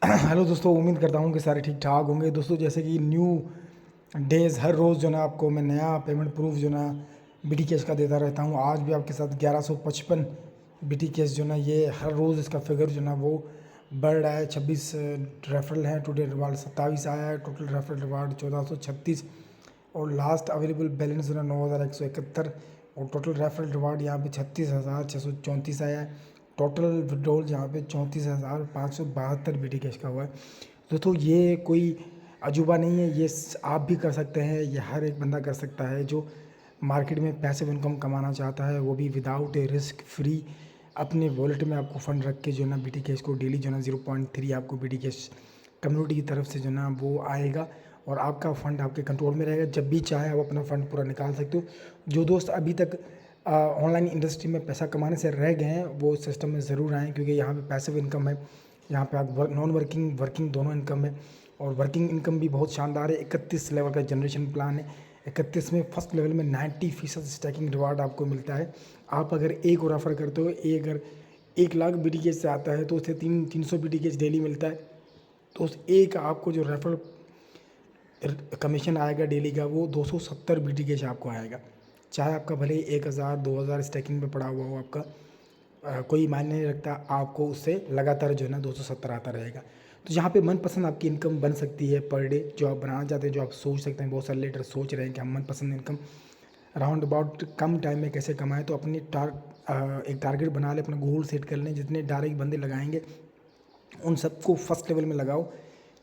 Hello दोस्तों, उम्मीद करता हूँ कि सारे ठीक ठाक होंगे। दोस्तों जैसे कि न्यू डेज़ हर रोज़ जो ना आपको मैं नया पेमेंट प्रूफ जो ना बीटी कैश का देता रहता हूँ। आज भी आपके साथ 1155 बीटी कैश जो ना ये हर रोज़ इसका फिगर जो ना वो बढ़ रहा है। 26 रेफरल है, टोटल रिवार्ड 27 आया है, टोटल रेफरल रिवार्ड 1436 और लास्ट अवेलेबल बैलेंस जो ना 9171 और टोटल रेफरल रिवार्ड यहाँ पे 36,634 आया है। टोटल विड्रॉल यहाँ पे 34,572 बीटी कैश का हुआ है। दोस्तों ये कोई अजूबा नहीं है, ये आप भी कर सकते हैं, ये हर एक बंदा कर सकता है जो मार्केट में पैसिव इनकम कमाना चाहता है, वो भी विदाउट ए रिस्क फ्री। अपने वॉलेट में आपको फ़ंड रख के जो ना बीटी कैश को डेली जो ना 0.3 आपको बीटी कैश कम्युनिटी की तरफ से जो ना वो आएगा और आपका फ़ंड आपके कंट्रोल में रहेगा। जब भी चाहे आप अपना फ़ंड पूरा निकाल सकते हो। जो दोस्त अभी तक ऑनलाइन इंडस्ट्री में पैसा कमाने से रह गए हैं वो सिस्टम में ज़रूर आएँ, क्योंकि यहाँ पे पैसिव इनकम है। यहाँ पे आप नॉन वर्किंग वर्किंग दोनों इनकम है और वर्किंग इनकम भी बहुत शानदार है। 31 लेवल का जनरेशन प्लान है। 31 में फर्स्ट लेवल में 90% स्टैकिंग रिवार्ड आपको मिलता है। आप अगर एक और ऑफर करते हो, अगर 1 लाख बी टी के से आता है तो उससे 300 बी टी के डेली मिलता है। तो उस एक आपको जो रेफर कमीशन आएगा डेली का वो 270 बी टी के आपको आएगा। चाहे आपका भले 1000 2000 स्टैकिंग में पड़ा हुआ हो, आपका कोई मायने नहीं रखता, आपको उससे लगातार जो है ना 270 आता रहेगा। तो यहाँ पे मनपसंद आपकी इनकम बन सकती है पर डे, जो आप बनाना चाहते हैं, जो आप सोच सकते हैं। बहुत सारे लीडर सोच रहे हैं कि हम मनपसंद income round about come time में कैसे कमाएं। तो अपनी एक टारगेट बना लें, अपना गोल सेट कर लें। जितने डायरेक्ट बंदे लगाएंगे उन सबको फर्स्ट लेवल में लगाओ,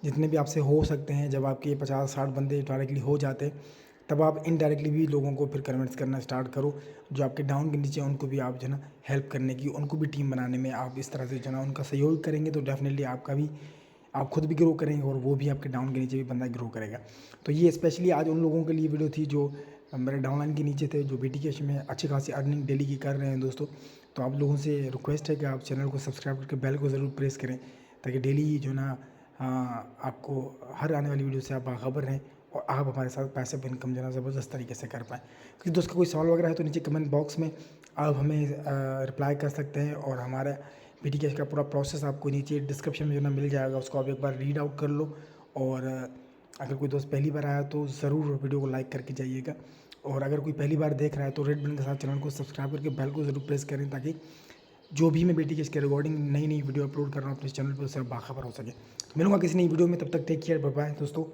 जितने भी आपसे हो सकते हैं। जब आपके 50-60 बंदे डायरेक्टली हो जाते हैं तब आप इनडायरेक्टली भी लोगों को फिर कन्विंस करना स्टार्ट करो। जो आपके डाउन के नीचे उनको भी आप जो ना हेल्प करने की, उनको भी टीम बनाने में आप इस तरह से जो ना उनका सहयोग करेंगे तो डेफिनेटली आपका भी, आप खुद भी ग्रो करेंगे और वो भी आपके डाउन के नीचे भी बंदा ग्रो करेगा। तो ये स्पेशली आज उन लोगों के लिए वीडियो थी जो मेरे डाउनलाइन के नीचे थे, जो बीटी कैश में अच्छी खासी अर्निंग डेली की कर रहे हैं दोस्तों। तो आप लोगों से रिक्वेस्ट है कि आप चैनल को सब्सक्राइब करके बेल को ज़रूर प्रेस करें, ताकि डेली जो ना आपको हर आने वाली वीडियो से आप बाखबर रहें और आप हमारे साथ पैसे पर इनकम जो है ज़बरदस्त तरीके से कर पाएँ। किसी दोस्त का कोई सवाल वगैरह है तो नीचे कमेंट बॉक्स में आप हमें रिप्लाई कर सकते हैं और हमारा बीटी कैश का पूरा प्रोसेस आपको नीचे डिस्क्रिप्शन में जो ना मिल जाएगा, उसको आप एक बार रीड आउट कर लो। और अगर कोई दोस्त पहली बार आया तो ज़रूर वीडियो को लाइक करके जाइएगा। और अगर कोई पहली बार देख रहा है तो रेड बटन के साथ चैनल को सब्सक्राइब करके बेल को ज़रूर प्रेस करें, ताकि जो भी मैं बीटी कैश के रिकॉर्डिंग नई वीडियो अपलोड कर रहा हूँ अपने चैनल पर उससे बाखबर हो सके। तो मिलूंगा किसी नई वीडियो में, तब तक टेक केयर, बाय बाय दोस्तों।